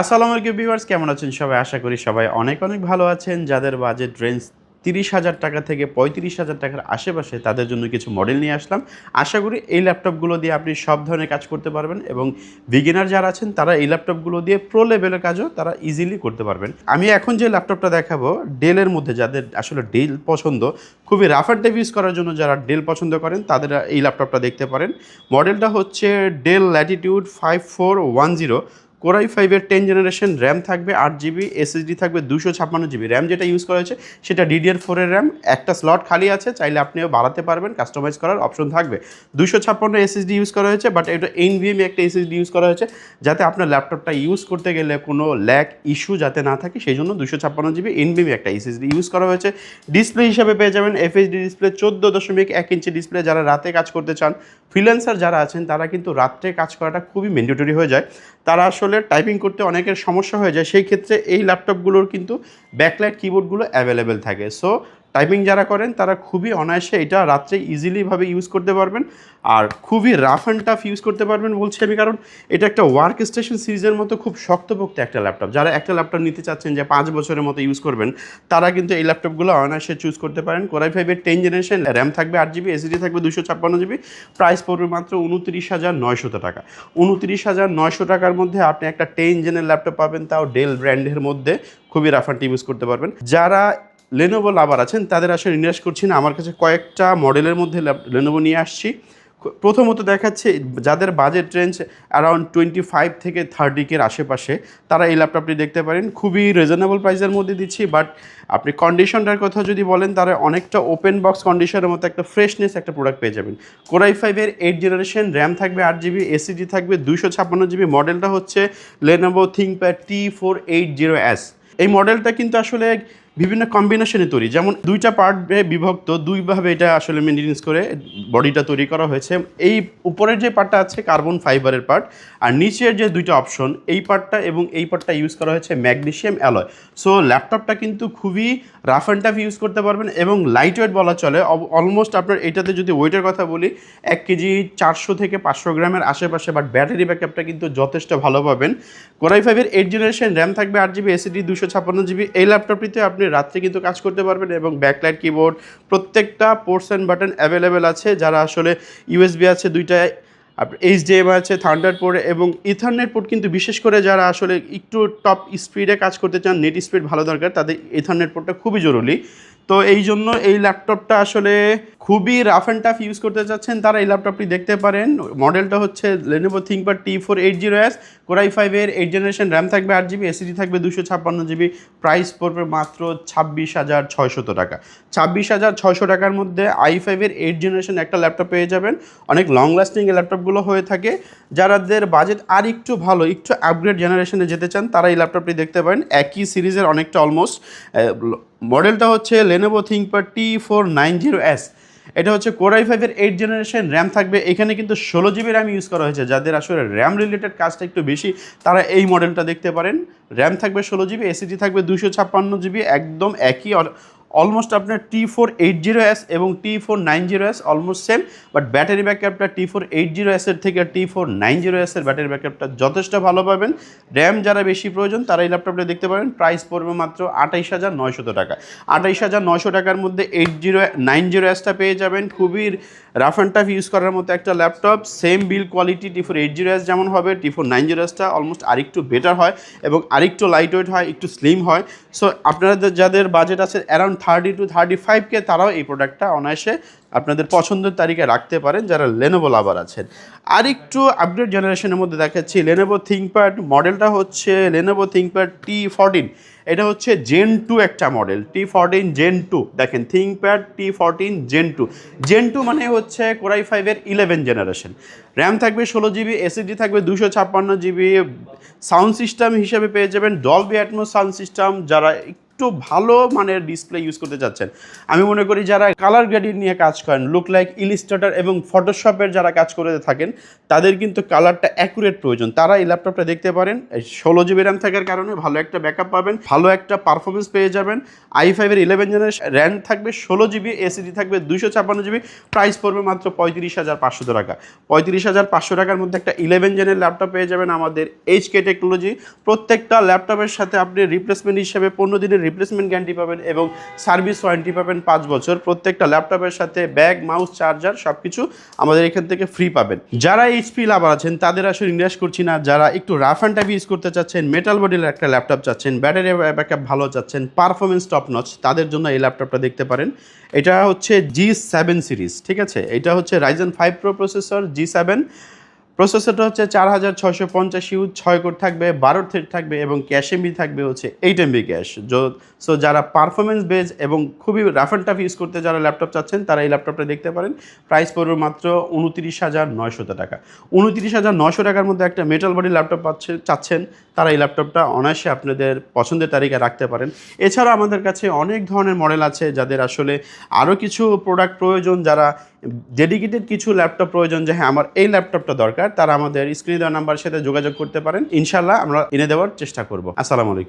আসসালামু আলাইকুম ভিউয়ার্স, কেমন আছেন সবাই? আশা করি সবাই অনেক অনেক ভালো আছেন। যাদের বাজেট রেঞ্জ ৩০,০০০ টাকা থেকে ৩৫,০০০ টাকার আশেপাশে তাদের জন্য কিছু মডেল নিয়ে আসলাম। আশা করি এই ল্যাপটপগুলো দিয়ে আপনি সব ধরনের কাজ করতে পারবেন এবং বিগিনার যারা আছেন তারা এই ল্যাপটপগুলো দিয়ে প্রো লেভেলের কাজও তারা ইজিলি করতে পারবেন। আমি এখন যে ল্যাপটপটা দেখাবো ডেলের মধ্যে, যাদের আসলে ডেল পছন্দ, খুবই রাফ অ্যান্ড টাফ ইউজ করার জন্য যারা ডেল পছন্দ করেন তাদের এই ল্যাপটপটা দেখতে পারেন। মডেলটা হচ্ছে ডেল ল্যাটিটিউড 5410। কোর i5-এর 10 জেনারেশন, র্যাম থাকবে 8 জিবি, এসএসডি থাকবে 256 জিবি। র্যাম যেটা ইউজ করা হয়েছে সেটা DDR4-এর র্যাম। একটা স্লট খালি আছে, চাইলে আপনিও বাড়াতে পারবেন, কাস্টমাইজ করার অপশন থাকবে। 256 এসএসডি ইউজ করা হয়েছে, বাট এটা NVMe একটা এসএসডি ইউজ করা হয়েছে যাতে আপনার ল্যাপটপটা ইউজ করতে গেলে কোনো ল্যাগ ইস্যু যাতে না থাকে, সেই জন্য 256 জিবি NVMe একটা এসএসডি ইউজ করা হয়েছে। ডিসপ্লে হিসাবে পেয়ে যাবেন FHD ডিসপ্লে, 14.1 ইঞ্চি ডিসপ্লে। যারা রাতে কাজ করতে চান, ফ্রিল্যান্সার যারা আছেন তারা কিন্তু রাত্রে কাজ করাটা খুবই ম্যান্ডেটরি হয়ে যায়, তারা আসলে টাইপিং করতে অনেকের সমস্যা হয়ে যায়, সেই ক্ষেত্রে এই ল্যাপটপগুলোর কিন্তু ব্যাকলাইট কিবোর্ডগুলো অ্যাভেলেবেল থাকে। সো টাইপিং যারা করেন তারা খুবই অনায়াসে এটা রাত্রে ইজিলিভাবে ইউজ করতে পারবেন, আর খুবই রাফ অ্যান্ড টাফ ইউজ করতে পারবেন বলছি আমি, কারণ এটা একটা ওয়ার্ক স্টেশন সিরিজের মতো খুব শক্তপোক্ত একটা ল্যাপটপ। যারা একটা ল্যাপটপ নিতে চাচ্ছেন যে 5 বছরের মতো ইউজ করবেন, তারা কিন্তু এই ল্যাপটপগুলো অনায়াসে চুজ করতে পারেন। কোর i5-এর 10 জেনারেশন, র্যাম থাকবে 8 জিবি, এসএসডি থাকবে 256 জিবি। প্রাইস পড়বে মাত্র 29,900 টাকা। 29,900 টাকার মধ্যে আপনি একটা 10 জেনের ল্যাপটপ পাবেন, তাও ডেল ব্র্যান্ডের মধ্যে। খুবই রাফ অ্যান্ড টাফ ইউজ করতে পারবেন। যারা লেনোভো লাভার আছেন তাদের আসলে নিরাশ করছি না, আমার কাছে কয়েকটা মডেলের মধ্যে লেনোভো নিয়ে আসছি। প্রথমত দেখাচ্ছে যাদের বাজেট রেঞ্জ অ্যারাউন্ড 25 থেকে 30 আশেপাশে, তারা এই ল্যাপটপটি দেখতে পারেন। খুবই রিজনেবল প্রাইসের মধ্যে দিচ্ছি, বাট আপনি কন্ডিশনটার কথা যদি বলেন তারা অনেকটা ওপেন বক্স কন্ডিশনের মতো একটা ফ্রেশনেস একটা প্রোডাক্ট পেয়ে যাবেন। কোর i5-এর 8 জেনারেশন, র্যাম থাকবে 8 জিবি, এসএসডি থাকবে 256 জিবি। মডেলটা হচ্ছে লেনোভো থিংকপ্যাড T480S। এই মডেলটা কিন্তু আসলে বিভিন্ন কম্বিনেশনে তৈরি, যেমন দুইটা পার্টে বিভক্ত, দুইভাবে এটা আসলে মেনটেন্স করে বডিটা তৈরি করা হয়েছে। এই উপরের যে পার্টটা আছে কার্বন ফাইবারের পার্ট, আর নিচের যে দুইটা অপশন, এই পার্টটা এবং এই পার্টটা ইউজ করা হয়েছে ম্যাগনেসিয়াম অ্যালয়। সো ল্যাপটপটা কিন্তু খুবই রাফ অ্যান্ড টাফ ইউজ করতে পারবেন এবং লাইট ওয়েট বলা চলে। অলমোস্ট আপনার এটাতে যদি ওয়েটের কথা বলি, 1 কেজি 400 থেকে 500 গ্রামের আশেপাশে, বাট ব্যাটারি ব্যাকআপটা কিন্তু যথেষ্ট ভালো পাবেন। কোর i5-এর 8 জেনারেশন, র্যাম থাকবে 8 জিবি, এসএসডি 256 জিবি। এই ল্যাপটপটিতে আপনি রাত্রে কিন্তু কাজ করতে পারবেন এবং ব্যাকলাইট কিবোর্ড, প্রত্যেকটা পোর্টস অ্যান্ড বাটন অ্যাভেলেবেল আছে। যারা আসলে ইউএসবি আছে দুইটায়, আপনার HDMI আছে, থান্ডার পোর্ট এবং ইথারনেট পোর্ট, কিন্তু বিশেষ করে যারা আসলে একটু টপ স্পিডে কাজ করতে চান, নেট স্পিড ভালো দরকার, তাদের ইথারনেট পোর্টটা খুবই জরুরি। তো এই জন্য এই ল্যাপটপটা আসলে খুবই রাফ অ্যান্ড টাফ ইউজ করতে চাচ্ছেন তারা এই ল্যাপটপটি দেখতে পারেন। মডেলটা হচ্ছে লেনোভো থিংকপ্যাড T480S। কোর i5-এর 8 জেনারেশন, র্যাম থাকবে 8 জিবি, এসএসডি থাকবে 256 জিবি। প্রাইস পড়বে মাত্র 26,600 টাকা। 26,600 টাকার মধ্যে i5-এর 8 জেনারেশন একটা ল্যাপটপ পেয়ে যাবেন। অনেক লং লাস্টিং এই ল্যাপটপগুলো হয়ে থাকে। যাদের বাজেট আর একটু ভালো, একটু আপগ্রেড জেনারেশনে যেতে চান, তারা এই ল্যাপটপটি দেখতে পারেন। একই সিরিজের অনেকটা অলমোস্ট। মডেলটা হচ্ছে লেনোভো থিংকপ্যাড T490S। এটা হচ্ছে কোর i5-এর 8 জেনারেশন, র্যাম থাকবে এখানে কিন্তু 16 জিবি র্যাম ইউজ করা হয়েছে। যাদের আসলে র্যাম রিলেটেড কাজটা একটু বেশি, তারা এই মডেলটা দেখতে পারেন। র্যাম থাকবে 16 জিবি, এসএসডি থাকবে 256 জিবি। একদম একই, অলমোস্ট আপনার T480S এবং T490S almost same, but battery ব্যাকআপটা T480S-এর থেকে T490S-এর ব্যাটারি ব্যাকআপটা যথেষ্ট ভালো পাবেন। র্যাম যারা বেশি প্রয়োজন তারা এই ল্যাপটপটা দেখতে পারেন। প্রাইস পড়বে মাত্র 28,900 টাকা। 28,900 টাকার মধ্যে 8090S-টা পেয়ে যাবেন। খুবই রাফ অ্যান্ড টাফ ইউজ করার মতো একটা ল্যাপটপ। সেম বিল কোয়ালিটি T480S যেমন হবে, T490S-টা অলমোস্ট আরেকটু বেটার হয় এবং আরেকটু লাইট ওয়েট হয়, একটু স্লিম হয়। সো আপনারা যাদের বাজেট আছে অ্যারাউন্ড 30 to 35K, তারাও এই প্রোডাক্টটা অনায়াসে আপনাদের পছন্দের তালিকায় রাখতে পারেন যারা লেনোভো লাভার আছেন। আর একটু আপডেট জেনারেশনের মধ্যে দেখাচ্ছি লেনোভো থিংকপ্যাড। মডেলটা হচ্ছে লেনোভো থিংকপ্যাড T14। এটা হচ্ছে Gen 2 একটা মডেল, T14 Gen 2। দেখেন থিংকপ্যাড T14 Gen 2। Gen 2 মানে হচ্ছে কোর i5-এর 11 জেনারেশন। র্যাম থাকবে 16 জিবি, এসএসডি থাকবে 256 জিবি। সাউন্ড সিস্টেম হিসেবে পেয়ে যাবেন ডলবি অ্যাটমস সাউন্ড সিস্টেম। যারা একটু ভালো মানের ডিসপ্লে ইউজ করতে চাচ্ছেন, আমি মনে করি যারা কালার গ্রেডিং নিয়ে কাজ করেন, লুক লাইক, ইলিস্ট্রেটর এবং ফটোশপের যারা কাজ করে থাকেন, তাদের কিন্তু কালারটা অ্যাকুরেট প্রয়োজন, তারা এই ল্যাপটপটা দেখতে পারেন। 16 GB র্যাম থাকার কারণে ভালো একটা ব্যাকআপ পাবেন, ভালো একটা পারফরমেন্স পেয়ে যাবেন। i5-এর 11 জেনারেশন, র্যাম থাকবে 16 GB, এসিডি থাকবে 256 GB, প্রাইস পড়বে মাত্র 35,500 টাকা। 35,500 টাকার মধ্যে একটা 11 জেনের ল্যাপটপ পেয়ে যাবেন আমাদের HK টেকনোলজি। প্রত্যেকটা ল্যাপটপের সাথে আপনি রিপ্লেসমেন্ট হিসেবে 15 দিনের রিপ্লেসমেন্ট গ্যারান্টি পাবেন এবং সার্ভিস ওয়ারেন্টি পাবেন 5 বছর। প্রত্যেকটা ল্যাপটপের সাথে ব্যাগ, মাউস, চার্জার সব কিছু আমাদের এখান থেকে ফ্রি পাবেন। যারা এইচপি লাভার আছেন তাদের আসলে নিরাশ করছি না, যারা একটু রাফ অ্যান্ড টাইপ ইউজ করতে চাচ্ছেন, মেটাল বডির একটা ল্যাপটপ চাচ্ছেন, ব্যাটারি ব্যাকআপ ভালো চাচ্ছেন, পারফরমেন্স টপ নচ, তাদের জন্য এই ল্যাপটপটা দেখতে পারেন। এটা হচ্ছে G7 সিরিজ, ঠিক আছে? এটা হচ্ছে Ryzen 5 Pro প্রসেসর G7। প্রসেসরটা হচ্ছে 4650 ইউজ, 6 কোর থাকবে, 12 থ্রেড থাকবে এবং ক্যাশ এমবি থাকবে হচ্ছে 8 MB ক্যাশ। সো যারা পারফরমেন্স বেজ এবং খুবই রাফ অ্যান্ড টাফ ইউজ করতে যারা ল্যাপটপ চাচ্ছেন তারা এই ল্যাপটপটা দেখতে পারেন। প্রাইস পড়বে মাত্র 29,900 টাকা। 29,900 টাকার মধ্যে একটা মেটাল বডি ল্যাপটপ চাচ্ছেন, তারা এই ল্যাপটপটা অনায়াসে আপনাদের পছন্দের তালিকায় রাখতে পারেন। এছাড়া আমাদের কাছে অনেক ধরনের মডেল আছে যাদের আসলে আরও কিছু প্রোডাক্ট প্রয়োজন, যারা ডেডিকেটেড কিছু ল্যাপটপ প্রয়োজন যে হ্যাঁ আমার এই ল্যাপটপটা দরকার, তারা আমাদের স্ক্রিনে দেওয়া নাম্বারের সাথে যোগাযোগ করতে পারেন। ইনশাল্লাহ আমরা এনে দেওয়ার চেষ্টা করব। আসসালামু আলাইকুম।